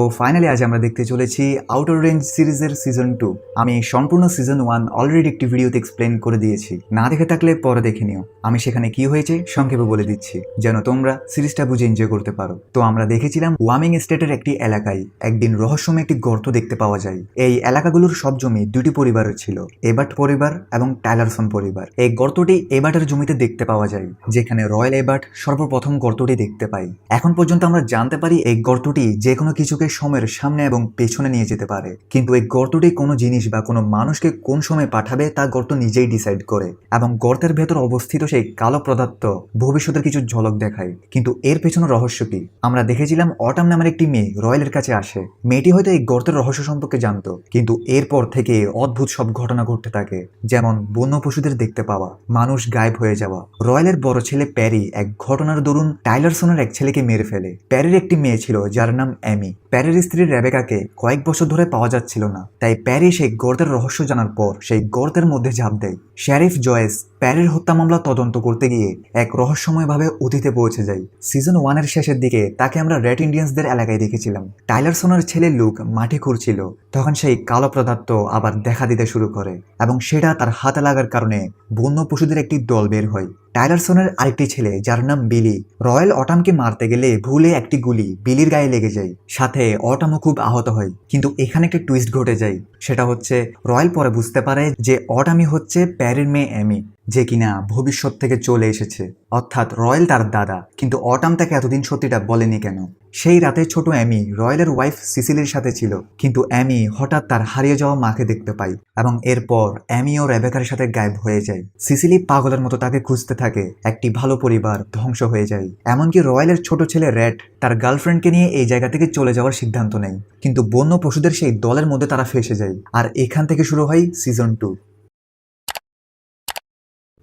তো ফাইনালি আজ আমরা দেখতে চলেছি আউটার রেঞ্জ সিরিজের সিজন 2। আমি সম্পূর্ণ সিজন 1 অলরেডি একটি ভিডিওতে এক্সপ্লেন করে দিয়েছি, না দেখে থাকলে পরে দেখে নিও। আমি সেখানে কি হয়েছে সংক্ষেপে বলে দিচ্ছি যেন তোমরা সিরিজটা বুঝে এনজয় করতে পারো। তো আমরা দেখেছিলাম ওয়ামিং স্টেটের একটি এলাকায় একদিন রহস্যময় একটি গর্ত দেখতে পাওয়া যায়। এই এলাকাগুলোর সব জমি দুটি পরিবারের ছিল, এবার্ট পরিবার এবং টাইলারসন পরিবার। এই গর্তটি এবার্টের জমিতে দেখতে পাওয়া যায়, যেখানে রয়্যাল এবার্ট সর্বপ্রথম গর্তটি দেখতে পাই। এখন পর্যন্ত আমরা জানতে পারি এই গর্তটি যে কোনো কিছুকে সময়ের সামনে এবং পেছনে নিয়ে যেতে পারে, কিন্তু এই গর্তটি কোনো জিনিস বা কোনো মানুষকে কোন সময় পাঠাবে তা গর্ত নিজেই ডিসাইড করে। এবং গর্তের ভেতর অবস্থিত সেই কালো পদার্থ ভবিষ্যতের কিছু ঝলক দেখায়। কিন্তু এর পেছনে রহস্য কি? আমরা দেখেছিলাম অটাম নামের একটি মেয়ে রয়্যালের কাছে আসে। মেয়েটি হয়তো এই গর্তের রহস্য সম্পর্কে জানতো, কিন্তু এরপর থেকে অদ্ভুত সব ঘটনা ঘটতে থাকে, যেমন বন্য পশুদের দেখতে পাওয়া, মানুষ গায়েব হয়ে যাওয়া। রয়্যালের বড় ছেলে প্যারি এক ঘটনার দরুন টাইলারসনের এক ছেলেকে মেরে ফেলে। প্যারির একটি মেয়ে ছিল যার নাম অ্যামি। প্যারির স্ত্রী রেবেকাকে কয়েক বছর ধরে পাওয়া যাচ্ছিল না, তাই প্যারি সেই গর্তের রহস্য জানার পর সেই গর্তের মধ্যে ঝাঁপ দেয়। শেরিফ জয়েস প্যারির হত্যা মামলা তদন্ত করতে গিয়ে এক রহস্যময়ভাবে অতীতে পৌঁছে যায়। সিজন 1 এর শেষের দিকে তাকে আমরা রেড ইন্ডিয়ান্সদের এলাকায় দেখেছিলাম। টাইলারসনের ছেলে লুক মাটি খুঁড়ছিল, তখন সেই কালো পদার্থ আবার দেখা দিতে শুরু করে এবং সেটা তার হাতে লাগার কারণে বন্য পশুদের একটি দল বের হয়। টাইলারসনের আরেকটি ছেলে যার নাম বিলি রয়্যাল অটামকে মারতে গেলে ভুলে একটি গুলি বিলির গায়ে লেগে যায়, সাথে অটামও খুব আহত হয়। কিন্তু এখানে একটা টুইস্ট ঘটে যায়, সেটা হচ্ছে রয়্যাল পরে বুঝতে পারে যে অটামই হচ্ছে প্যারির মেয়ে অ্যামি, যে কিনা ভবিষ্যৎ থেকে চলে এসেছে, অর্থাৎ রয়্যাল তার দাদা। কিন্তু অটাম তাকে এতদিন সত্যিটা বলেনি কেন? সেই রাতে ছোট অ্যামি রয়্যালের ওয়াইফ সিসিলির সাথে ছিল, কিন্তু অ্যামি হঠাৎ তার হারিয়ে যাওয়া মাকে দেখতে পায় এবং এরপর অ্যামি ও রেবেকার সাথে গায়েব হয়ে যায়। সিসিলি পাগলের মতো তাকে খুঁজতে থাকে। একটি ভালো পরিবার ধ্বংস হয়ে যায়। এমনকি রয়্যালের ছোট ছেলে রেড তার গার্লফ্রেন্ডকে নিয়ে এই জায়গা থেকে চলে যাওয়ার সিদ্ধান্ত নেয়, কিন্তু বন্য পশুদের সেই দলের মধ্যে তারা ফেসে যায়। আর এখান থেকে শুরু হয় সিজন 2।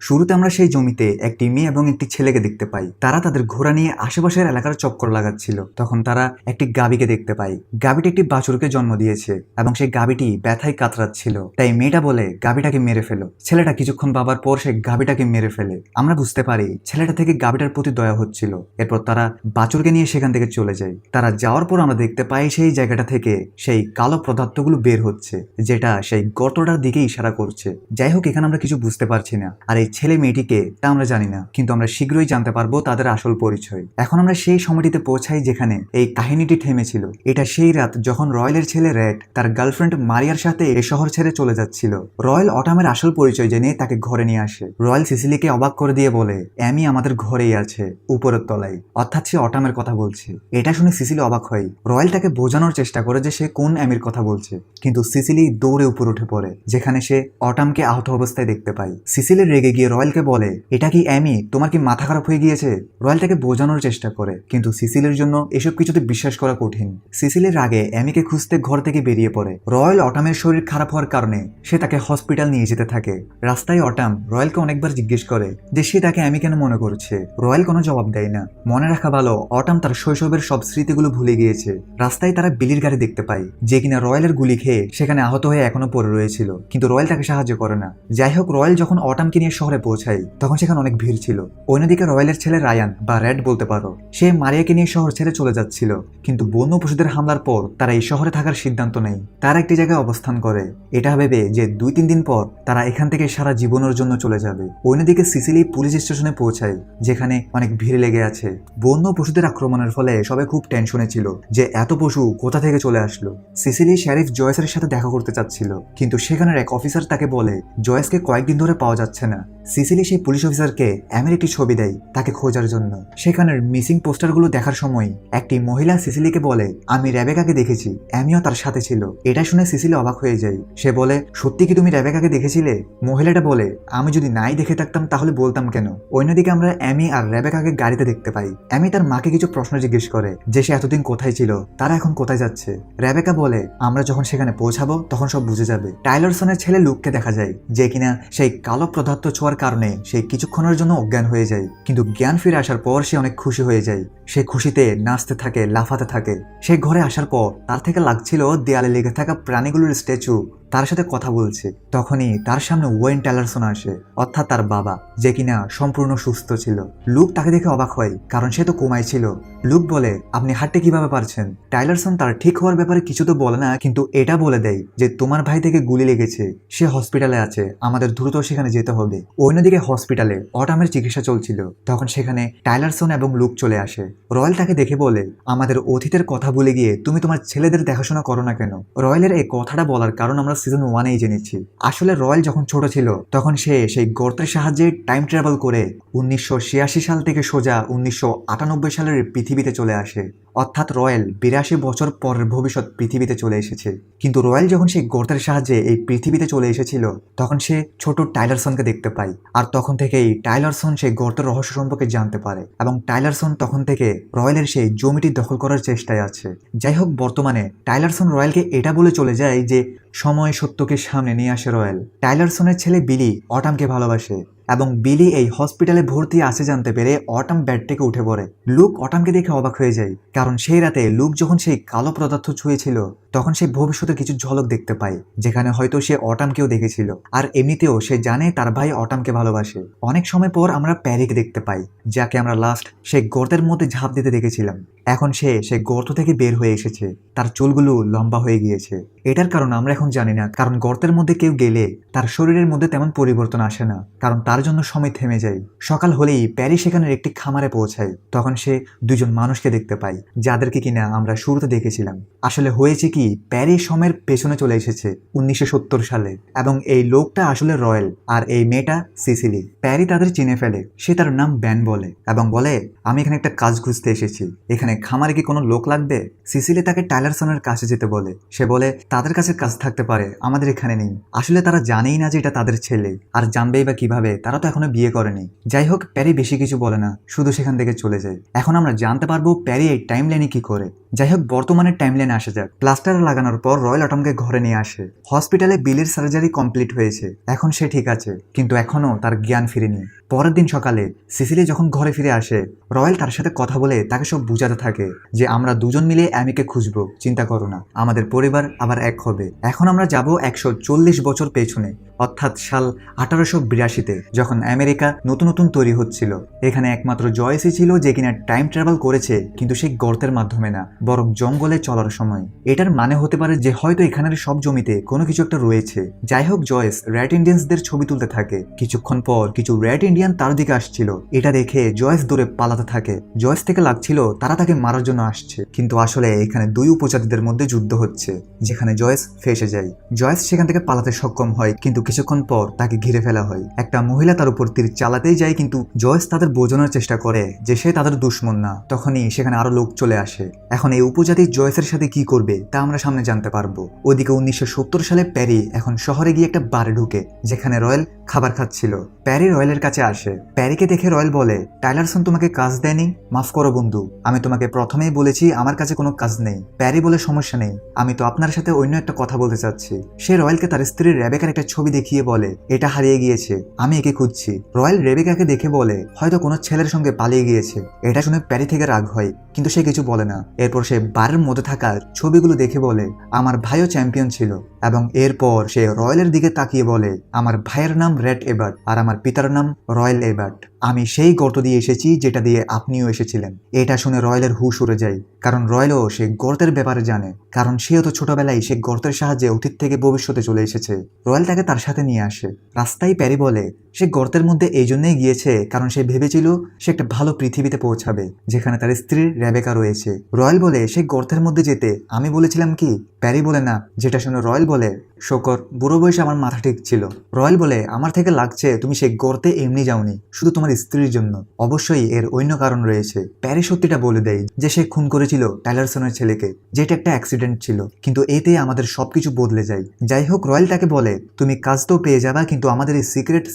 শুরুতে আমরা সেই জমিতে একটি মেয়ে এবং একটি ছেলেকে দেখতে পাই। তারা তাদের ঘোড়া নিয়ে আশেপাশের এলাকার চক্কর লাগাচ্ছিল। তখন তারা একটি গাভীকে দেখতে পায়। গাভীটি একটি বাছুরকে জন্ম দিয়েছে এবং সেই গাভীটি ব্যথায় কাতরাচ্ছিল। তাই মেয়েটা বলে গাভীটাকে মেরে ফেলো। ছেলেটা কিছুক্ষণ ভাবার পর সেই গাভীটাকে মেরে ফেলে। আমরা বুঝতে পারি ছেলেটা থেকে গাভীটার প্রতি দয়া হচ্ছিল। এরপর তারা বাছুরকে নিয়ে সেখান থেকে চলে যায়। তারা যাওয়ার পর আমরা দেখতে পাই সেই জায়গাটা থেকে সেই কালো পদার্থগুলো বের হচ্ছে, যেটা সেই গর্তটার দিকে ইশারা করছে। যাই হোক, এখানে আমরা কিছু বুঝতে পারছি না। আর এই ছেলে মেয়েটিকে তা আমরা জানি না, কিন্তু আমরা শীঘ্রই জানতে পারবো তাদের আসল পরিচয়। এখন আমরা সেই সময়টিতে পৌঁছাই যেখানে এই কাহিনীটি থেমেছিল। এটা সেই রাত যখন রয়্যালের ছেলে রেড তার গার্লফ্রেন্ড মারিয়ার সাথে এই শহর ছেড়ে চলে যাচ্ছিল। রয়্যাল অটামের আসল পরিচয় জেনে তাকে ঘরে নিয়ে আসে। রয়্যাল সিসিলিকে অবাক করে দিয়ে বলে, অ্যামি আমাদের ঘরেই আছে, উপরের তলায়। অর্থাৎ সে অটামের কথা বলছে। এটা শুনে সিসিলি অবাক হয়। রয়্যাল তাকে বোঝানোর চেষ্টা করে যে সে কোন অ্যামির কথা বলছে, কিন্তু সিসিলি দৌড়ে উপর উঠে পড়ে, যেখানে সে অটামকে আহত অবস্থায় দেখতে পায়। সিসিলি রেগে গিয়ে রয়্যালকে বলে, এটা কি অ্যামি? তোমার কি মাথা খারাপ হয়ে গিয়েছে? রয়্যাল তাকে বোঝানোর চেষ্টা করে, কিন্তু সিসিলির জন্য এসব কিছুতে বিশ্বাস করা কঠিন। সিসিলির আগে অ্যামিকে খুঁজতে ঘর থেকে বেরিয়ে পড়ে। রয়্যাল অটামের শরীর খারাপ হওয়ার কারণে সে তাকে হসপিটাল নিয়ে যেতে থাকে। রাস্তায় অটাম রয়্যালকে অনেকবার জিজ্ঞেস করে যে সে তাকে অ্যামি কেন মনে করছে। রয়্যাল কোনো জবাব দেয় না। মনে রাখা ভালো, অটাম তার শৈশবের সব স্মৃতিগুলো ভুলে গিয়েছে। রাস্তায় তারা বিলির গাড়ি দেখতে পায়, যে কিনা রয়্যালের গুলি খেয়ে সেখানে আহত হয়ে এখনো পড়ে রয়েছিল, কিন্তু রয়্যাল তাকে সাহায্য করে না। যাই হোক, রয়্যাল যখন অটামকে নিয়ে শহরে পৌঁছায় তখন সেখানে অনেক ভিড় ছিল। অন্যদিকে রয়্যালের ছেলে রায়ান বা রেড বলতে পারো, সে মারিয়াকে নিয়ে শহর ছেড়ে চলে যাচ্ছিল, কিন্তু বন্য পশুদের হামলার পর তারা এই শহরে থাকার সিদ্ধান্ত নেয়। তারা একটি জায়গায় অবস্থান করে, এটা ভেবে যে 2-3 দিন পর তারা এখান থেকে সারা জীবনের জন্য চলে যাবে। অন্যদিকে সিসিলি পুলিশ স্টেশনে পৌঁছায়, যেখানে অনেক ভিড় লেগে আছে। বন্য পশুদের আক্রমণের ফলে সবাই খুব টেনশনে ছিল যে এত পশু কোথা থেকে চলে আসলো। সিসিলি শেরিফ জয়েসের সাথে দেখা করতে চাচ্ছিল, কিন্তু সেখানের এক অফিসার তাকে বলে জয়েসকে কয়েকদিন ধরে পাওয়া যাচ্ছে না। সিসিলি সেই পুলিশ অফিসারকে অ্যামির একটি ছবি দেয় তাকে খোঁজার জন্য। সেখানের মিসিং পোস্টারগুলো দেখার সময় একটি মহিলা সিসিলিকে বলে, আমি রেবেকাকে দেখেছি, অ্যামিও তার সাথে ছিল। এটা শুনে সিসিলি অবাক হয়ে যায়। সে বলে, সত্যি কি তুমি রেবেকাকে দেখেছিলে? মহিলাটা বলে, আমি যদি নাই দেখে থাকতাম তাহলে বলতাম কেন? অন্যদিকে আমরা অ্যামি আর রেবেকাকে গাড়িতে দেখতে পাই। অ্যামি তার মাকে কিছু প্রশ্ন জিজ্ঞেস করে যে সে এতদিন কোথায় ছিল, তারা এখন কোথায় যাচ্ছে। রেবেকা বলে, আমরা যখন সেখানে পৌঁছাবো তখন সব বুঝে যাবে। টাইলারসনের ছেলে লুককে দেখা যায়, যে কিনা সেই কালো পদার্থ ছোঁয়ার কারণে সে কিছুক্ষণের জন্য অজ্ঞান হয়ে যায়, কিন্তু জ্ঞান ফিরে আসার পর সে অনেক খুশি হয়ে যায়। সে খুশিতে নাচতে থাকে, লাফাতে থাকে। সে ঘরে আসার পর তার থেকে লাগছিল দেয়ালে লেগে থাকা প্রাণীগুলোর স্ট্যাচু তার সাথে কথা বলছে। তখনই তার সামনে ওয়েন টাইলারসন আসে, অর্থাৎ তার বাবা, যে কিনা সম্পূর্ণ সুস্থ ছিল। লুক তাকে দেখে অবাক হয়, কারণ সে তো কোমায় ছিল। লুক বলে, আপনি হাঁটতে কিভাবে পারছেন? টাইলারসন তার ঠিক হওয়ার ব্যাপারে কিছু তো বলে না, কিন্তু এটা বলে দেয় যে তোমার ভাই থেকে গুলি লেগেছে, সে হসপিটালে আছে, আমাদের দ্রুত সেখানে যেতে হবে। অন্যদিকে হসপিটালে অটামের চিকিৎসা চলছিল। তখন সেখানে টাইলারসন এবং লুক চলে আসে। রয়্যাল তাকে দেখে বলে, আমাদের অতীতের কথা ভুলে গিয়ে তুমি তোমার ছেলেদের দেখাশোনা করো না কেন? রয়্যালের এই কথাটা বলার কারণ আমরা সিজন 1-এই জেনেছি। আসলে রয়্যাল যখন ছোট ছিল তখন সে সেই গর্তের সাহায্যে টাইম ট্রাভেল করে 1986 সাল থেকে সোজা 1998 সালের পৃথিবীতে চলে আসে। অর্থাৎ রয়্যাল 82 বছর পরের ভবিষ্যৎ পৃথিবীতে চলে এসেছে। কিন্তু রয়্যাল যখন সেই গর্তের সাহায্যে এই পৃথিবীতে চলে এসেছিল তখন সে ছোট টাইলারসনকে দেখতে পায়। আর তখন থেকেই টাইলারসন সেই গর্তের রহস্য সম্পর্কে জানতে পারে, এবং টাইলারসন তখন থেকে রয়্যালের সেই জমিটি দখল করার চেষ্টায় আছে। যাই হোক, বর্তমানে টাইলারসন রয়্যালকে এটা বলে চলে যায় যে সময় সত্যকে সামনে নিয়ে আসে। রয়্যাল টাইলারসনের ছেলে বিলি অটামকে ভালোবাসে, এবং বিলি এই হসপিটালে ভর্তি আছে জানতে পেরে অটাম বেড থেকে উঠে পড়ে। লুক অটামকে দেখে অবাক হয়ে যায়, কারণ সেই রাতে লুক যখন সেই কালো পদার্থ ছুঁয়েছিল তখন সে ভবিষ্যতে কিছু ঝলক দেখতে পায়, যেখানে হয়তো সে অটামকেও দেখেছিল। আর এমনিতেও সে জানে তার ভাই অটামকে ভালোবাসে। অনেক সময় পর আমরা প্যারিকে দেখতে পাই, যাকে আমরা লাস্ট সেই গর্তের মধ্যে ঝাঁপ দিতে দেখেছিলাম। এখন সে সেই গর্ত থেকে বের হয়ে এসেছে, তার চুলগুলো লম্বা হয়ে গিয়েছে। এটার কারণ আমরা এখন জানি না, কারণ গর্তের মধ্যে কেউ গেলে তার শরীরের মধ্যে তেমন পরিবর্তন আসে না, কারণ তার জন্য সময় থেমে যায়। সকাল হলেই প্যারি সেখানের একটি খামারে পৌঁছায়। তখন সে দুজন মানুষকে দেখতে পায়, যাদেরকে কিনা আমরা শুরুতে দেখেছিলাম। আসলে হয়েছে কি, প্যারি সময়ের পেছনে চলে এসেছে 1970 সালে, এবং এই লোকটা আসলে রয়্যাল, আর এই মেয়েটা সিসিলি। প্যারি তাদের চিনে ফেলে। সে তার নাম ব্যান বলে এবং বলে, আমি এখানে একটা কাজ খুঁজতে এসেছি, এখানে খামারে কি কোনো লোক লাগবে? সিসিলি তাকে টাইলারসনের কাছে যেতে বলে। সে বলে, তাদের কাছে কাজ থাকতে পারে, আমাদের এখানে নেই। আসলে তারা জানেই না যে এটা তাদের ছেলে, আর জানবেই বা কিভাবে, তারা তো এখনো বিয়ে করেনি। যাই হোক, প্যারি বেশি কিছু বলে না, শুধু সেখান থেকে চলে যায়। এখন আমরা জানতে পারবো প্যারি এই টাইম লাইনে কি করে। যাই হোক, বর্তমানে টাইম লাইনে আসা যাক। প্লাস্টার লাগানোর পর রয়্যাল অটমকে ঘরে নিয়ে আসে। হসপিটালে বিলির সার্জারি কমপ্লিট হয়েছে, এখন সে ঠিক আছে, কিন্তু এখনো তার জ্ঞান ফিরেনি। পরের দিন সকালে সিসিলি যখন ঘরে ফিরে আসে, রয়্যাল তার সাথে কথা বলে তাকে সব বুঝাতে থাকে যে আমরা দুজন মিলে অ্যামিকে খুঁজবো, চিন্তা করো না, আমাদের পরিবার আবার এক হবে। এখন আমরা যাব 140 বছর পেছনে, অর্থাৎ সাল 1882-তে, যখন আমেরিকা নতুন নতুন তৈরি হচ্ছিল। এখানে একমাত্র জয়েসই ছিল যে কিনা টাইম ট্রাভেল করেছে, কিন্তু সেই গর্তের মাধ্যমে না, বরং জঙ্গলে চলার সময়। এটার মানে হতে পারে যে হয়তো এখানের সব জমিতে কোনো কিছু একটা রয়েছে। যাই হোক, জয়েস রেড ইন্ডিয়ানসদের ছবি তুলতে থাকে। কিছুক্ষণ পর কিছু রেড ইন্ডিয়ান তার দিকে আসছিল। এটা দেখে জয়েস দূরে পালাতে থাকে। জয়েস থেকে লাগছিল তারা তাকে মারার জন্য আসছে, কিন্তু আসলে এখানে দুই উপজাতিদের মধ্যে যুদ্ধ হচ্ছে, যেখানে জয়েস ফেঁসে যায়। জয়েস সেখান থেকে পালাতে সক্ষম হয়, কিন্তু কিছুক্ষণ পর তাকে ঘিরে ফেলা হয়। একটা মহিলা তার উপর তীর চালাতেই যায়, কিন্তু জয়েস তাদের বোঝানোর চেষ্টা করে যে সে তাদের দুশ্মন না। তখনই সেখানে আরো লোক চলে আসে। এখন এই উপজাতি জয়েসের সাথে কি করবে তা আমরা সামনে জানতে পারবো। ওদিকে 1970 সালে প্যারি এখন শহরে গিয়ে একটা বারে ঢুকে, যেখানে রয়্যাল খাবার খাচ্ছিল। প্যারি রয়্যালের কাছে আসে। প্যারিকে দেখে রয়্যাল বলে, টাইলারসন তোমাকে কাজ দেয়নি? মাফ করো বন্ধু, আমি তোমাকে প্রথমেই বলেছি আমার কাছে কোনো কাজ নেই। প্যারি বলে, সমস্যা নেই, আমি তো আপনার সাথে অন্য একটা কথা বলতে চাচ্ছি। সে রয়্যালকে তার স্ত্রী রেবেকার একটা ছবি দেখিয়ে বলে, এটা হারিয়ে গিয়েছে, আমি একে খুঁজছি। রয়্যাল রেবেকাকে দেখে বলে, হয়তো কোনো ছেলের সঙ্গে পালিয়ে গিয়েছে। এটা শুনে প্যারি থেকে রাগ হয়, কিন্তু সে কিছু বলে না। এরপর সে বারের মধ্যে থাকা ছবিগুলো দেখে বলে, আমার ভাইও চ্যাম্পিয়ন ছিল। এবং এরপর সে রয়্যালের দিকে তাকিয়ে বলে, আমার ভাইয়ের নাম রেড এবার্ট আর আমার পিতার নাম রয়্যাল এবার্ট। আমি সেই গর্ত দিয়ে এসেছি যেটা দিয়ে আপনিও এসেছিলেন। এটা শুনে রয়্যালের হুশ উড়ে যায়, কারণ রয়্যালও সে গর্তের ব্যাপারে জানে, কারণ সেও তো ছোটবেলায় সে গর্তের সাহায্যে অতীত থেকে ভবিষ্যতে চলে এসেছে। রয়্যাল তাকে তার সাথে নিয়ে আসে। রাস্তায় প্যারি বলে, সে গর্তের মধ্যে এই জন্যই গিয়েছে কারণ সে ভেবেছিল সে একটা ভালো পৃথিবীতে পৌঁছাবে, যেখানে তার স্ত্রীর রেবেকা রয়েছে। রয়্যাল বলে, সে গর্তের মধ্যে যেতে আমি বলেছিলাম কি? প্যারি বলে, না। যেটা শুনে রয়্যাল বলে, শকর, বুড়ো বয়সে আমার মাথা ঠিক ছিল। রয়্যাল বলে, আমার থেকে লাগছে তুমি সেই গর্তে এমনি যাওনি, শুধু তোমার স্ত্রীর জন্য। অবশ্যই এর অন্য কারণ রয়েছে। প্যারি সত্যিটা বলে দেয় যে সে খুন করেছিল টাইলারসনের ছেলেকে, যেটা একটা অ্যাক্সিডেন্ট ছিল, কিন্তু এতে আমাদের সবকিছু বদলে যায়। যাই হোক, রয়্যাল তাকে বলে, তুমি কাজ তো পেয়ে যাবা, কিন্তু আমাদের এই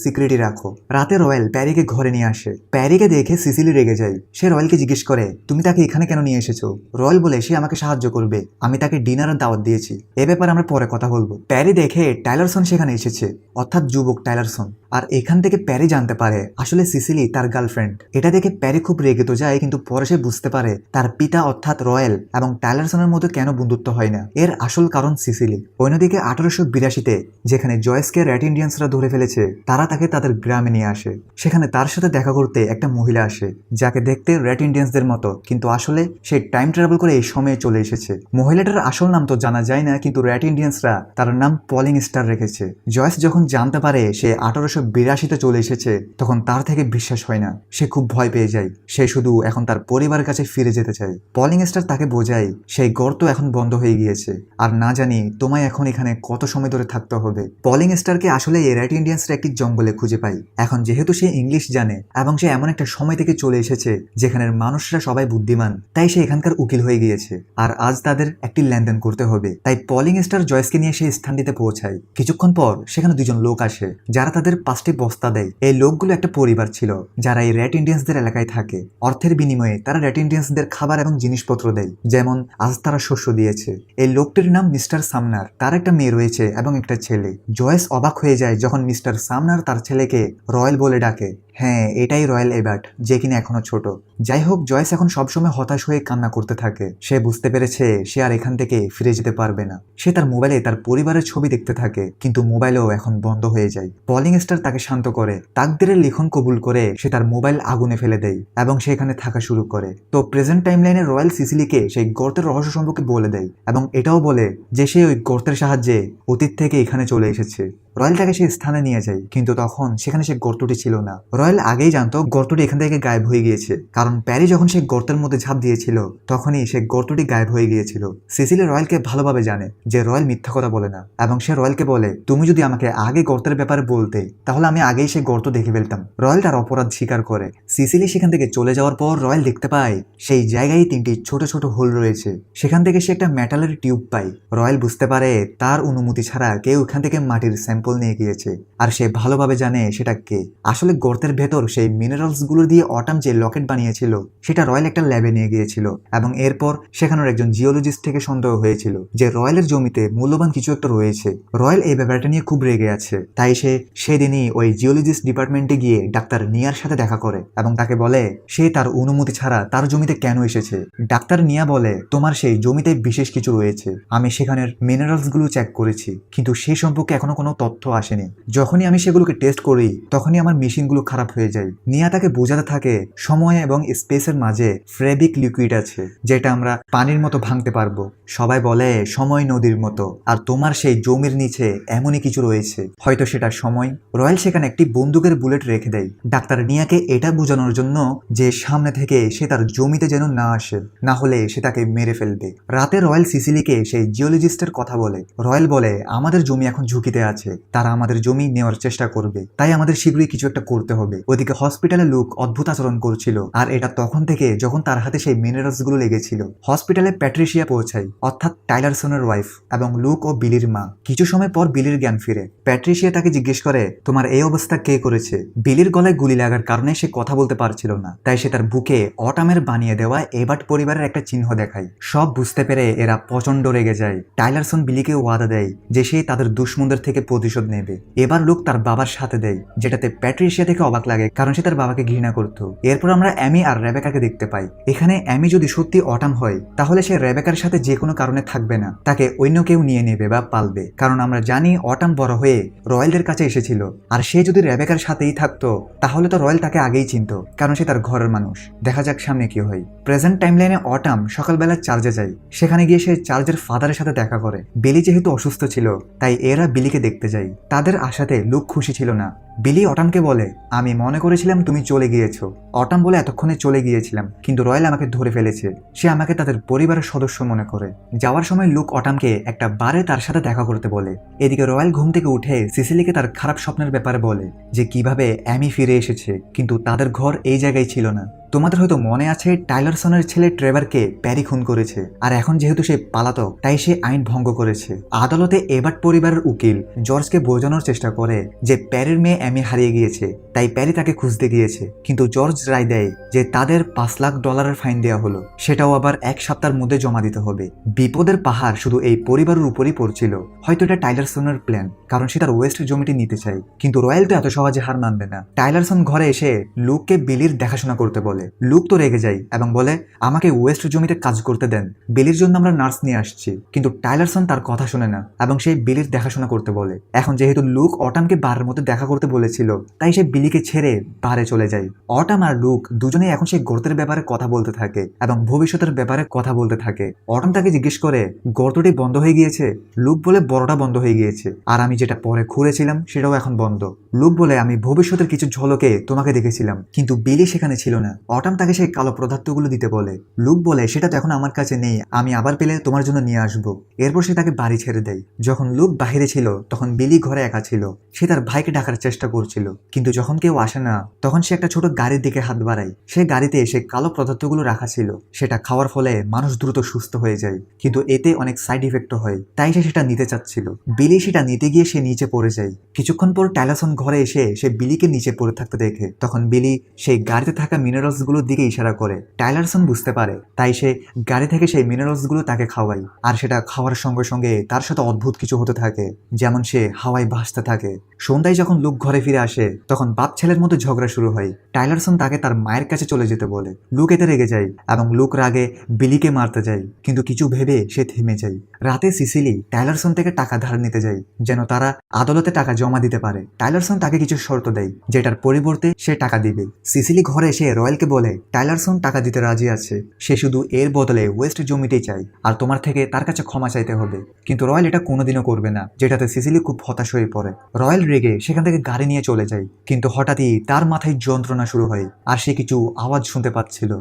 সিক্রেটই রাখো। রাতে রয়্যাল প্যারিকে ঘরে নিয়ে আসে। প্যারিকে দেখে সিসিলি রেগে যায়। সে রয়্যালকে জিজ্ঞেস করে, তুমি তাকে এখানে কেন নিয়ে এসেছো? রয়্যাল বলে, সে আমাকে সাহায্য করবে, আমি তাকে ডিনারের দাওয়াত দিয়েছি, এ ব্যাপারে আমরা পরে কথা বলবো। প্যারি দেখে টাইলারসন সেখানে এসেছে, অর্থাৎ যুবক টাইলারসন। আর এখান থেকে প্যারি জানতে পারে আসলে সিসিলি তার গার্লফ্রেন্ড। এটা দেখে প্যারি খুব রেগে তো যায়, কিন্তু পরে সে বুঝতে পারে তার পিতা অর্থাৎ রয়েল এবং টাইলারসনের মধ্যে কেন বন্ধুত্ব হয় না, এর আসল কারণ সিসিলি। অন্যদিকে 1882-তে যেখানে জয়েসকে রেড ইন্ডিয়ান্সরা ধরে ফেলেছে, তারা তাকে তাদের গ্রামে নিয়ে আসে। সেখানে তার সাথে দেখা করতে একটা মহিলা আসে, যাকে দেখতে রেড ইন্ডিয়ান্সদের মতো, কিন্তু আসলে সে টাইম ট্রাভেল করে এই সময়ে চলে এসেছে। মহিলাটার আসল নাম তো জানা যায় না, কিন্তু রেড ইন্ডিয়ান্সরা তার নাম পলিং স্টার রেখেছে। জয়েস যখন জানতে পারে সে 1882-তে চলে এসেছে, তখন তার থেকে বিশ্বাস হয় না। সে খুব ভয় পেয়ে যায়। সে শুধু এখন তার পরিবারের কাছে ফিরে যেতে চায়। পলিং স্টার তাকে বোঝায় সেই গর্ত এখন বন্ধ হয়ে গিয়েছে, আর না জানি তোমায় এখন এখানে কত সময় ধরে থাকতে হবে। পলিং স্টারকে আসলে এই রেড ইন্ডিয়ান্সরা একটি জঙ্গলে খুঁজে পায়। এখন যেহেতু সে ইংলিশ জানে এবং সে এমন একটা সময় থেকে চলে এসেছে যেখানের মানুষরা সবাই বুদ্ধিমান, তাই সে এখানকার উকিল হয়ে গিয়েছে। আর আজ তাদের একটি লেনদেন করতে হবে। তাই পলিং স্টার জয়েসকে নিয়ে সেই স্থানটিতে পৌঁছায়। কিছুক্ষণ পর সেখানে দুজন লোক আসে, যারা তাদের 5টি বস্তা দেয়। এই লোকগুলো একটা পরিবার ছিল, যারা এই রেড ইন্ডিয়ান্সদের এলাকায় থাকে। অর্থের বিনিময়ে তারা রেড ইন্ডিয়ান্সদের খাবার এবং জিনিসপত্র দেয়, যেমন আজ তারা শস্য দিয়েছে। এই লোকটির নাম মিস্টার সামনার। তার একটা মেয়ে রয়েছে এবং একটা ছেলে। জয়েস অবাক হয়ে যায় যখন মিস্টার সামনার তার ছেলেকে রয়্যাল বলে ডাকে। হ্যাঁ, এটাই রয়্যাল এবার্ট, যে কিনা এখনো ছোট। যাই হোক, জয়েস এখন সবসময় হতাশ হয়ে কান্না করতে থাকে। সে বুঝতে পেরেছে সে আর এখান থেকে ফিরে যেতে পারবে না। সে তার মোবাইলে তার পরিবারের ছবি দেখতে থাকে, কিন্তু মোবাইলও এখন বন্ধ হয়ে যায়। পলিং স্টার তাকে শান্ত করে। তাকদিরের লিখন কবুল করে সে তার মোবাইল আগুনে ফেলে দেয় এবং সে এখানে থাকা শুরু করে। তো প্রেজেন্ট টাইমলাইনে রয়্যাল সিসিলিকে সেই গর্তের রহস্য সম্পর্কে বলে দেয় এবং এটাও বলে যে সে ওই গর্তের সাহায্যে অতীত থেকে এখানে চলে এসেছে। রয়্যাল তাকে সেই স্থানে নিয়ে যায়, কিন্তু তখন সেখানে সে গর্তটি ছিল না। রয়্যাল আগেই জানতো গর্তটি এখান থেকে গায়েব হয়ে গিয়েছে, কারণ প্যারি যখন সে গর্তের মধ্যে ঝাঁপ দিয়েছিল তখনই সে গর্তটি গায়েব হয়ে গিয়েছিল। সিসিলি রয়্যালকে ভালোভাবে জানে যে রয়্যাল মিথ্যা কথা বলে না, এবং সে রয়্যালকে বলে তুমি যদি আমাকে আগে গর্তের ব্যাপারে বলতে তাহলে আমি আগেই সেই গর্ত দেখে ফেলতাম। রয়্যাল তার অপরাধ স্বীকার করে। সিসিলি সেখান থেকে চলে যাওয়ার পর রয়্যাল দেখতে পায় সেই জায়গায় 3টি ছোট ছোট হোল রয়েছে। সেখান থেকে সে একটা মেটালের টিউব পায়। রয়্যাল বুঝতে পারে তার অনুমতি ছাড়া কেউ এখান থেকে মাটির স্যাম্পল নিয়ে গিয়েছে, আর সে ভালোভাবে জানে সেটা কে। আসলে গর্তের ভেতর সেই মিনারেলস গুলো দিয়ে অটাম যে লকেট বানিয়েছিল সেটা রয়্যাল একটা ল্যাবে নিয়ে গিয়েছিল, এবং এরপর সেখানের একজন জিওলজিস্ট থেকে সন্দেহ হয়েছিল যে রয়্যালের জমিতে মূল্যবান কিছু একটা রয়েছে। রয়্যাল এই ব্যাপারটা নিয়ে খুব রেগে আছে, তাই সে সেদিনই ওই জিওলজিস্ট ডিপার্টমেন্টে গিয়ে ডাক্তার নিয়ার সাথে দেখা করে এবং তাকে বলে সে তার অনুমতি ছাড়া তার জমিতে কেন এসেছে। ডাক্তার নিয়া বলে তোমার সেই জমিতে বিশেষ কিছু রয়েছে, আমি সেখানের মিনারেলস গুলো চেক করেছি, কিন্তু সেই সম্পর্কে এখনো কোনো তথ্য আসেনি। যখনই আমি সেগুলোকে টেস্ট করি তখনই আমার মেশিনগুলো খারাপ হয়ে যায়। নিয়া তাকে বোঝাতে থাকে সময় এবং স্পেসের মাঝে ফেব্রিক লিকুইড আছে, যেটা আমরা পানির মতো ভাঙতে পারবো। সবাই বলে সময় নদীর মতো, আর তোমার সেই জমির নিচে এমনই কিছু রয়েছে, হয়তো সেটা সময়। রয়্যাল সেখানে একটি বন্দুকের বুলেট রেখে দেয় ডাক্তার নিয়াকে এটা বোঝানোর জন্য যে সামনে থেকে সে তার জমিতে যেন না আসে, না হলে সে তাকে মেরে ফেলবে। রাতে রয়্যাল সিসিলিকে সেই জিওলজিস্টের কথা বলে। রয়্যাল বলে আমাদের জমি এখন ঝুঁকিতে আছে, তারা আমাদের জমি নেওয়ার চেষ্টা করবে, তাই আমাদের শীঘ্রই কিছু একটা করতে হবে। ওদিকে হসপিটালে লুক অদ্ভুত আচরণ করছিল, আর এটা তখন থেকে যখন তার হাতে সেই মিনারেলস গুলো লেগেছিল। হসপিটালে প্যাট্রিশিয়া পৌঁছায়, অর্থাৎ টাইলারসনের ওয়াইফ, এবং লুক ও বিলির মা। কিছু সময় পর বিলির জ্ঞান ফিরে। প্যাট্রিশিয়া তাকে জিজ্ঞেস করে তোমার এই অবস্থা কে করেছে। বিলির গলায় গুলি লাগার কারণে সে কথা বলতে পারছিল না, তাই সে তার বুকে অটামের বানিয়ে দেওয়া এবার্ট পরিবারের একটা চিহ্ন দেখায়। সব বুঝতে পেরে এরা প্রচন্ড রেগে যায়। টাইলারসন বিলিকে ওয়াদা দেয় যে সে তাদের দুশ্মনদের থেকে প্রতিশোধ নেবে। এবার লুক তার বাবার সাথে দেয়, যেটাতে প্যাট্রিশিয়া থেকে অবাক লাগে, কারণ সে তার বাবাকে ঘৃণা করত। এরপর আমরা অ্যামি আর রেবেকাকে দেখতে পাই। এখানে অ্যামি যদি সত্যি অটাম হয় তাহলে সে রেবেকার সাথে যে কোনো কারণে থাকবে না, তাকে অন্য কেউ নিয়ে নেবে বা পালবে, কারণ আমরা জানি অটাম বড় হয়ে রয়্যালদের কাছে এসেছিল। আর সে যদি রেবেকার সাথেই থাকতো তাহলে তো রয়্যাল তাকে আগেই চিনত, কারণ সে তার ঘরের মানুষ। দেখা যাক সামনে কি হয়। প্রেজেন্ট টাইমলাইনে অটাম সকালবেলা চার্জে যায়। সেখানে গিয়ে সে চার্জের ফাদারের সাথে দেখা করে। বিলি যেহেতু অসুস্থ ছিল তাই এরা বিলিকে দেখতে যায়। তাদের আশাতে লুক খুশি ছিল না। বিলি অটামকে বলে আমি মনে করেছিলাম তুমি চলে গিয়েছো। অটাম বলে এতক্ষণে চলে গিয়েছিলাম, কিন্তু রয়্যাল আমাকে ধরে ফেলেছে। সে আমাকে তাদের পরিবারের সদস্য মনে করে। যাওয়ার সময় লুক অটামকে একটা বারে তার সাথে দেখা করতে বলে। এদিকে রয়্যাল ঘুম থেকে উঠে সিসিলিকে তার খারাপ স্বপ্নের ব্যাপারে বলে যে কিভাবে অ্যামি ফিরে এসেছে, কিন্তু তাদের ঘর এই জায়গায় ছিল না। তোমাদের হয়তো মনে আছে টাইলারসনের ছেলে ট্রেভারকে প্যারি খুন করেছে, আর এখন যেহেতু সে পালাতক তাই সে আইন ভঙ্গ করেছে। আদালতে এবার্ট পরিবারের উকিল জর্জকে বোঝানোর চেষ্টা করে যে প্যারির মেয়ে অ্যামি হারিয়ে গিয়েছে, তাই প্যারি তাকে খুঁজতে গিয়েছে, কিন্তু জর্জ রায় দেয় যে তাদের $5 লাখ ফাইন দেওয়া হলো, সেটাও আবার 1 সপ্তাহের মধ্যে জমা দিতে হবে। বিপদের পাহাড় শুধু এই পরিবারের উপরই পড়ছিল। হয়তো এটা টাইলারসনের প্ল্যান, কারণ সে তার ওয়েস্টের জমিটি নিতে চায়। কিন্তু রয়্যাল তো এত সহজে হার মানবে না। টাইলারসন ঘরে এসে লুককে বিলির দেখাশোনা করতে বলে। লুক তো রেগে যায় এবং বলে, আমাকে ওয়েস্ট জমিতে কাজ করতে দেন, বিলির জন্য আমরা নার্স নিয়ে আসছি। কিন্তু টাইলারসন তার কথা শুনে না এবং সেই বিলির দেখাশোনা করতে বলে। এখন যেহেতু লুক অটামকে বারের মধ্যে দেখা করতে বলেছিল, তাই সে বিলিকে ছেড়ে বারে চলে যায়। অটাম আর লুক দুজনেই এখন সেই গর্তের ব্যাপারে কথা বলতে থাকে এবং ভবিষ্যতের ব্যাপারে কথা বলতে থাকে। অটাম তাকে জিজ্ঞেস করে, গর্তটি বন্ধ হয়ে গিয়েছে? লুক বলে, বড়টা বন্ধ হয়ে গিয়েছে, আর আমি যেটা পরে খুঁড়েছিলাম সেটাও এখন বন্ধ। লুক বলে, আমি ভবিষ্যতের কিছু ঝলকে তোমাকে দেখেছিলাম, কিন্তু বিলি সেখানে ছিল না। অটাম তাকে সেই কালো পদার্থগুলো দিতে বলে। লুক বলে, সেটা তো এখন আমার কাছে নেই, আমি আবার পেলে তোমার জন্য নিয়ে আসবো। এরপর সে তাকে বাড়ি ছেড়ে দেয়। যখন লুক বাহিরে ছিল তখন বিলি ঘরে একা ছিল। সে তার ভাইকে ডাকার চেষ্টা করছিল, কিন্তু যখন কেউ আসে না তখন সে একটা ছোট গাড়ির দিকে হাত বাড়ায়। সে গাড়িতে সে কালো পদার্থগুলো রাখা ছিল। সেটা খাওয়ার ফলে মানুষ দ্রুত সুস্থ হয়ে যায়, কিন্তু এতে অনেক সাইড ইফেক্টও হয়। তাই সে সেটা নিতে চাচ্ছিল। বিলি সেটা নিতে গিয়ে সে নিচে পড়ে যায়। কিছুক্ষণ পর টাইলারসন ঘরে এসে সে বিলিকে নিচে পড়ে থাকতে দেখে। তখন বিলি সেই গাড়িতে থাকা মিনারেলস গুলোর দিকে ইশারা করে। টাইলারসন বুঝতে পারে, তাই সে গাড়ি থেকে সেই মিনারেলস গুলো তাকে খাওয়ায়। আর সেটা খাওয়ার সঙ্গে সঙ্গে তার সাথে অদ্ভুত কিছু হতে থাকে, যেমন সে হাওয়ায় ভাসতে থাকে। সন্ধ্যায় যখন লুক ঘরে ফিরে আসে তখন বাপ ছেলের মধ্যে ঝগড়া শুরু হয়। টাইলারসন তাকে তার মায়ের কাছে চলে যেতে বলে। লুক এতে রেগে যায় এবং লুক রাগে বিলিকে মারতে যায়, কিন্তু কিছু ভেবে সে থেমে যায়। রাতে সিসিলি টাইলারসন থেকে টাকা ধার নিতে যায়, যেন তারা আদালতে টাকা জমা দিতে পারে। টাইলারসন তাকে কিছু শর্ত দেয়, যেটার পরিবর্তে সে টাকা দিবে। সিসিলি ঘরে এসে রয়্যালকে বলে, টাইলারসন টাকা দিতে রাজি আছে, সে শুধু এর বদলে ওয়েস্ট জমিটি চাই, আর তোমার থেকে তার কাছে ক্ষমা চাইতে হবে। কিন্তু রয়্যাল এটা কোনোদিনও করবে না, যেটাতে সিসিলি খুব হতাশ হয়ে পড়ে। রয়্যাল রেগে সেখান থেকে গাড়ি নিয়ে চলে যায়, কিন্তু হঠাৎই তার মাথায় যন্ত্রণা শুরু হয় আর সে কিছু আওয়াজ শুনতে পাচ্ছিল।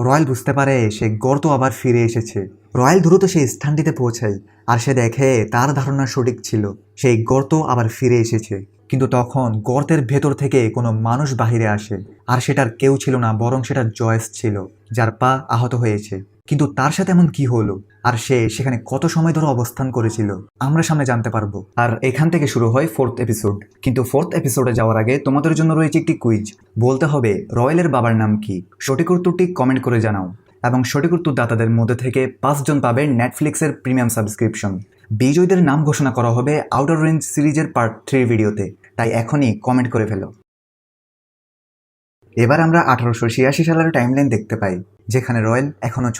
রয়্যাল বুঝতে পারে সে গর্ত আবার ফিরে এসেছে। রয়্যাল দ্রুত সেই স্থানটিতে পৌঁছায় আর সে দেখে তার ধারণা সঠিক ছিল, সেই গর্ত আবার ফিরে এসেছে। কিন্তু তখন গর্তের ভেতর থেকে কোনো মানুষ বাহিরে আসে, আর সেটার কেউ ছিল না, বরং সেটা জয়েস ছিল, যার পা আহত হয়েছে। কিন্তু তার সাথে এমন কি হলো, আর সে সেখানে কত সময় ধরে অবস্থান করেছিল, আমরা সামনে জানতে পারবো। আর এখান থেকে শুরু হয় 4th এপিসোড। কিন্তু 4th এপিসোডে যাওয়ার আগে তোমাদের জন্য রয়েছে একটি কুইজ। বলতে হবে রয়্যালের বাবার নাম কি। সঠিক উত্তরটি কমেন্ট করে জানাও, এবং সঠিক উত্তরদাতাদের মধ্যে থেকে 5 জন পাবে নেটফ্লিক্সের প্রিমিয়াম সাবস্ক্রিপশন। বিজয়ীদের নাম ঘোষণা করা হবে আউটার রেঞ্জ সিরিজের পার্ট 3 ভিডিওতে, তাই এখনই কমেন্ট করে ফেলো। এবার আমরা 1886 সালের টাইমলাইন দেখতে পাই, যেখানে রয়্যাল এখনো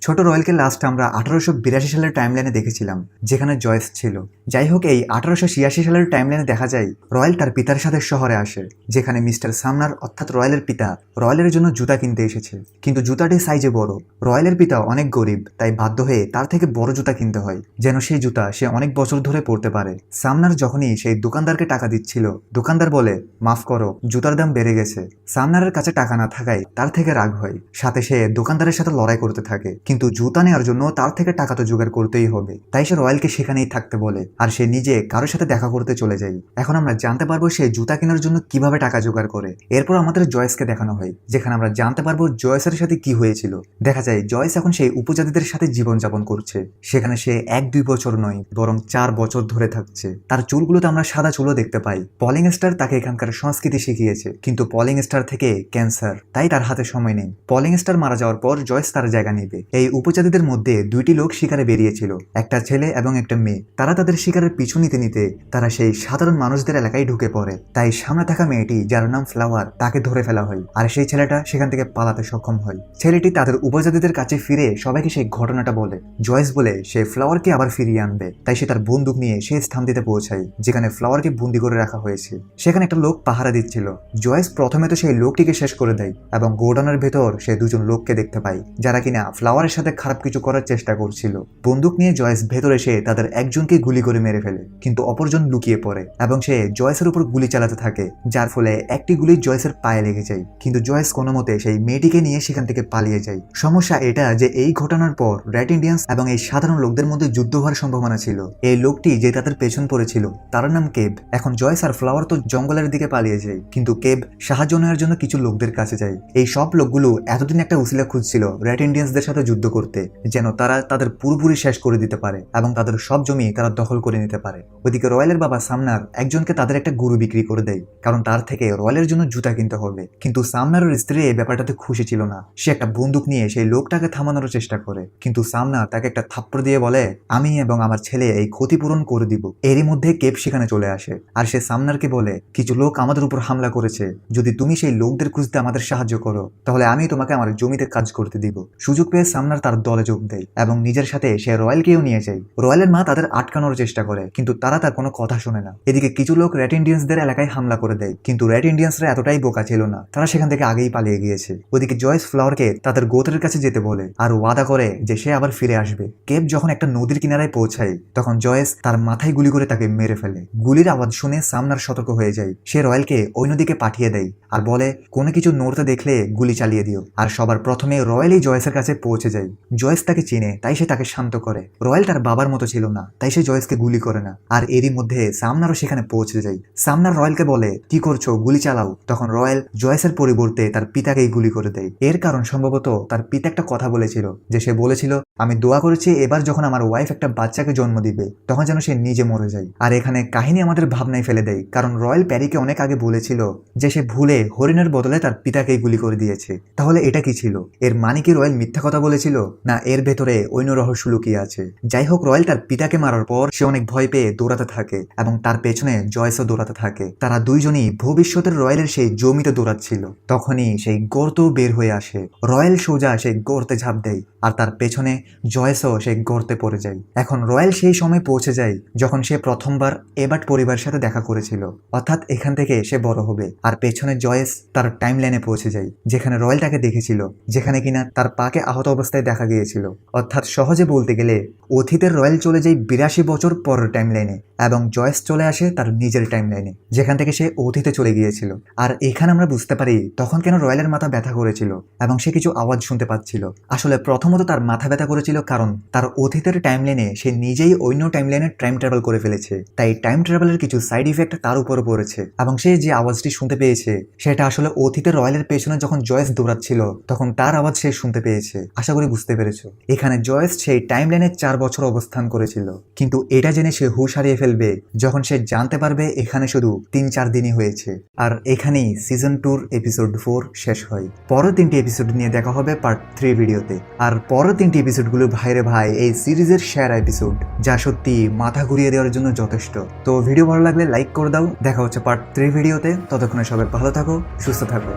ছোট রয়্যালকে লাস্ট আমরা 1882 সালের টাইমলাইনে দেখেছিলাম, যেখানে জয়েস ছিল। যাই হোক, এই 1886 সালের টাইমলাইনে দেখা যায় রয়্যাল তার পিতার সাথে শহরে আসে, যেখানে মিস্টার সামনার অর্থাৎ রয়্যালের পিতা রয়্যালের জন্য জুতা কিনতে এসেছে। কিন্তু জুতাটি সাইজে বড়। রয়্যালের পিতা অনেক গরিব, তাই বাধ্য হয়ে তার থেকে বড় জুতা কিনতে হয়, যেন সেই জুতা সে অনেক বছর ধরে পরতে পারে। সামনার যখনই সেই দোকানদারকে টাকা দিচ্ছিল, দোকানদার বলে, মাফ করো, জুতার দাম বেড়ে গেছে। সামনারের কাছে টাকা না থাকায় তার থেকে রাগ হয়, সাথে সে দোকানদারের সাথে লড়াই করতে থাকে। কিন্তু জুতা নেওয়ার জন্য তার থেকে টাকা তো জোগাড় করতেই হবে, তাই সে রয়্যালকে সেখানেই থাকতে বলে, আর সে নিজে কারোর সাথে দেখা করতে চলে যায়। এখন আমরা জানতে পারবো সে জুতা কেনার জন্য কিভাবে টাকা জোগাড় করে। এরপর আমাদের জয়েসকে দেখানো হয়, যেখানে আমরা জানতে পারবো জয়েসের সাথে কি হয়েছিল। দেখা যায় জয়েস এখন সেই উপজাতিদের সাথে জীবনযাপন করছে, সেখানে সে 1-2 বছর নয়, বরং 4 বছর ধরে থাকছে। তার চুলগুলোতে আমরা সাদা চুলও দেখতে পাই। পলিং স্টার তাকে এখানকার সংস্কৃতি শিখিয়েছে, কিন্তু পলিং স্টার থেকে ক্যান্সার, তাই তার হাতে সময় নেই। পলিং স্টার মারা যাওয়ার পর জয়েস তার জায়গা নেবে। এই উপজাতিদের মধ্যে 2টি লোক শিকারে বেরিয়েছিল, একটা ছেলে এবং একটা মেয়ে। তারা তাদের শিকারের পিছু নিতে নিতে তারা সেই সাধারণ মানুষদের এলাকায় ঢুকে পড়ে। তাই সামনে থাকা মেয়েটি, যার নাম ফ্লাওয়ার, তাকে ধরে ফেলা হয়, আর সেই ছেলেটা সেখান থেকে পালাতে সক্ষম হয়। ছেলেটি তাদের উপজাতিদের কাছে ফিরে সবাইকে সেই ঘটনাটা বলে। জয়েস বলে সে ফ্লাওয়ারকে আবার ফিরিয়ে আনবে, তাই সে তার বন্দুক নিয়ে সেই স্থানটিতে পৌঁছায় যেখানে ফ্লাওয়ারকে বন্দি করে রাখা হয়েছে। সেখানে একটা লোক পাহারা দিচ্ছিল। জয়েস প্রথমে তো সেই লোকটিকে শেষ করে দেয়, এবং গোডাউনের ভেতর সে 2জন লোককে দেখতে পায়, যারা কিনা ফ্লাওয়ারের সাথে খারাপ কিছু করার চেষ্টা করছিল। বন্দুক নিয়ে জয়েস ভেতরে এসে তাদের একজনকে গুলি করে মেরে ফেলে, কিন্তু অপরজন লুকিয়ে পড়ে এবং সে জয়েসের উপর গুলি চালাতে থাকে, যার ফলে একটি গুলি জয়েসের পায়ে লেগে যায়। কিন্তু জয়েস কোনো মতে সেই মেয়েটিকে নিয়ে সেখান থেকে পালিয়ে যায়। সমস্যা এটা যে এই ঘটনার পর রেড ইন্ডিয়ান্স এবং এই সাধারণ লোকদের মধ্যে যুদ্ধ হওয়ার সম্ভাবনা ছিল। এই লোকটি যে তাদের পেছন পড়েছিল তার নাম কেব। এখন জয়েস আর ফ্লাওয়ার তো জঙ্গলের দিকে পালিয়ে যায়, কিন্তু কেব সাহায্য নেওয়ার জন্য কিছু লোকদের কাছে যায়। এই সব লোকগুলো এতদিন একটা ওসিলা খুঁজছিল রেড ইন্ডিয়ান্সদের সাথে যুদ্ধ করতে, যেন তারা তাদের পুরোপুরি শেষ করে দিতে পারে এবং তাদের সব জমি তারা দখল করে নিতে পারে। ওইদিকে রয়্যালের বাবা সামনার একজনকে তাদের একটা গরু বিক্রি করে দেয়, কারণ তার থেকে রয়্যালের জন্য জুতা কিনতে হবে। কিন্তু সামনারের স্ত্রী এই ব্যাপারটাতে খুশি ছিল না। সে একটা বন্দুক নিয়ে সেই লোকটাকে থামানোর চেষ্টা করে, কিন্তু সামনার তাকে একটা থাপ্পড় দিয়ে বলে, আমি এবং আমার ছেলে এই ক্ষতিপূরণ করে দিব। এরই মধ্যে কেপ সেখানে চলে আসে, আর সে সামনারকে বলে, কিছু লোক আমাদের উপর হামলা করেছে, যদি তুমি সেই লোকদের খুঁজতে আমাদের সাহায্য করো তাহলে আমি তোমাকে আমার জমিতে কাজ করতে দিব। সুযোগ পেয়ে সামনার তার দলে যোগ দেয় এবং নিজের সাথে সে রয়্যালকেও নিয়ে যায়। রয়্যালের মা তাদের আটকানোর চেষ্টা করে, কিন্তু তারা তার কোনো কথা শোনে না। এদিকে কিছু লোক রেড ইন্ডিয়ান্সদের এলাকায় হামলা করে দেয়, কিন্তু রেড ইন্ডিয়ান্সরা এতটাই বোকা ছিল না, তারা সেখান থেকে আগেই পালিয়ে গিয়েছে। ওদিকে জয়েস ফ্লাওয়ারকে তাদের গোত্রের কাছে যেতে বলে আর ওয়াদা করে যে সে আবার ফিরে আসবে। কেপ যখন একটা নদীর কিনারায় পৌঁছায় তখন জয়েস তার মাথায় গুলি করে তাকে মেরে ফেলে। গুলির আওয়াজ শুনে সামনার সতর্ক হয়ে যায়। সে রয়্যালকে ওই নদীকে পাঠিয়ে দেয় আর বলে, কোনো কিছু নড়তে দেখলে গুলি চালিয়ে দিও। আর সবার প্রথমে রয়্যালই জয়েসের কাছে পৌঁছে যায়। জয়েস তাকে চিনে, তাই সে তাকে শান্ত করে। রয়্যাল তার বাবার মতো ছিল না, তাই সে জয়েসকে গুলি করে না। আর এরই মধ্যে সামনারও সেখানে পৌঁছে যায়। সামনার রয়্যালকে বলে, কি করছো, গুলি চালাও। তখন রয়্যাল জয়েসের পরিবর্তে তার পিতাকেই গুলি করে দেয়। এর কারণ সম্ভবত তার পিতা একটা কথা বলেছিল, যে সে বলেছিল, আমি দোয়া করেছি এবার যখন আমার ওয়াইফ একটা বাচ্চাকে জন্ম দিবে তখন যেন সে নিজে মরে যায়। আর এখানে কাহিনী আমাদের ভাবনায় ফেলে দেয়, কারণ রয়্যাল প্যারিকে অনেক আগে বলেছিল যে সে ভুলে হরিণের বদলে তার পিতাকেই গুলি করে দিয়েছে। তাহলে এটা কি ছিল? এর মানে কি রয়্যাল মিথ্যা কথা বলেছিল, না এর ভেতরে অন্য রহস্য লুকিয়ে আছে? যাই হোক, রয়্যাল তার পিতাকে মারার পর সে অনেক ভয় পেয়ে দৌড়াতে থাকে এবং তার পেছনে জয়েসও দৌড়াতে থাকে। তারা দুইজনই ভবিষ্যতের রয়্যালের সেই জমিতে দৌড়াচ্ছিল। তখনই সেই গর্ত বের হয়ে আসে। রয়্যাল সোজা সেই গর্তে ঝাঁপ দেয় আর তার পেছনে জয়েসও সেই গর্তে পড়ে যায়। এখন রয়্যাল সেই সময় পৌঁছে যায় যখন সে প্রথমবার এবার্ট পরিবারের সাথে দেখা করেছিল, অর্থাৎ এখান থেকে সে বড় হবে। আর পেছনে জয়েস তার টাইম লাইনে পৌঁছে যায়, যেখানে রয়্যাল তাকে দেখেছিল, যেখানে কিনা তার পাকে আহত অবস্থায় দেখা গিয়েছিল। অর্থাৎ সহজে বলতে গেলে অতীতের রয়্যাল চলে যায় 82 বছর পরের টাইম লাইনে এবং জয়েস চলে আসে তার নিজের টাইম লাইনে, যেখান থেকে সে অতীতে চলে গিয়েছিল। আর এখানে আমরা বুঝতে পারি তখন কেন রয়্যালের মাথা ব্যথা করেছিল এবং সে কিছু আওয়াজ শুনতে পাচ্ছিল। আসলে প্রথমত তার মাথা ব্যথা করেছিল কারণ তার অতীতের টাইম লাইনে সে নিজেই অন্য টাইম লাইনে টাইম ট্রাভেল করে ফেলেছে, তাই টাইম ট্রাভেলের কিছু সাইড ইফেক্ট তার উপরে পড়েছে এবং সে যে আওয়াজটি শুনতে পেয়েছে সেটা আসলে অতীতের রয়্যালের পেছনে যখন জয়েস দৌড়াচ্ছিল তখন তার আওয়াজ সে শুনতে পেয়েছে। আশা করি বুঝতে পেরেছো। এখানে জয়েস সেই টাইম লাইনে 4 বছর অবস্থান করেছিল, কিন্তু এটা জেনে সে হুঁশ হারিয়ে ফেলবে যখন সে জানতে পারবে এখানে শুধু 3-4 দিনই হয়েছে। আর এখানেই সিজন 2 এপিসোড 4 শেষ হয়। পরের 3টি এপিসোড নিয়ে দেখা হবে পার্ট 3 ভিডিওতে। আর পরের 3টি এপিসোডগুলো ভাইরে ভাই এই সিরিজের সেরা এপিসোড, যা সত্যি মাথা ঘুরিয়ে দেওয়ার জন্য যথেষ্ট। তো ভিডিও ভালো লাগলে লাইক করে দাও। দেখা হচ্ছে পার্ট 3 ভিডিওতে। ততক্ষণে সবাই ভালো থাকো, সুস্থ থাকো।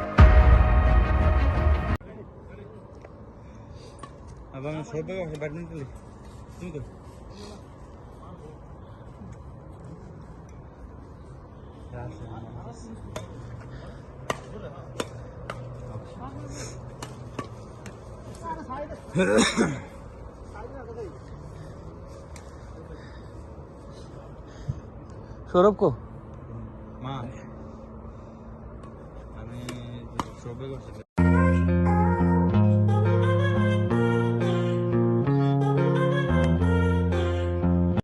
ব্যাডমিন্টন তুমি তো সৌরভ কো মা আমি সবে করছি।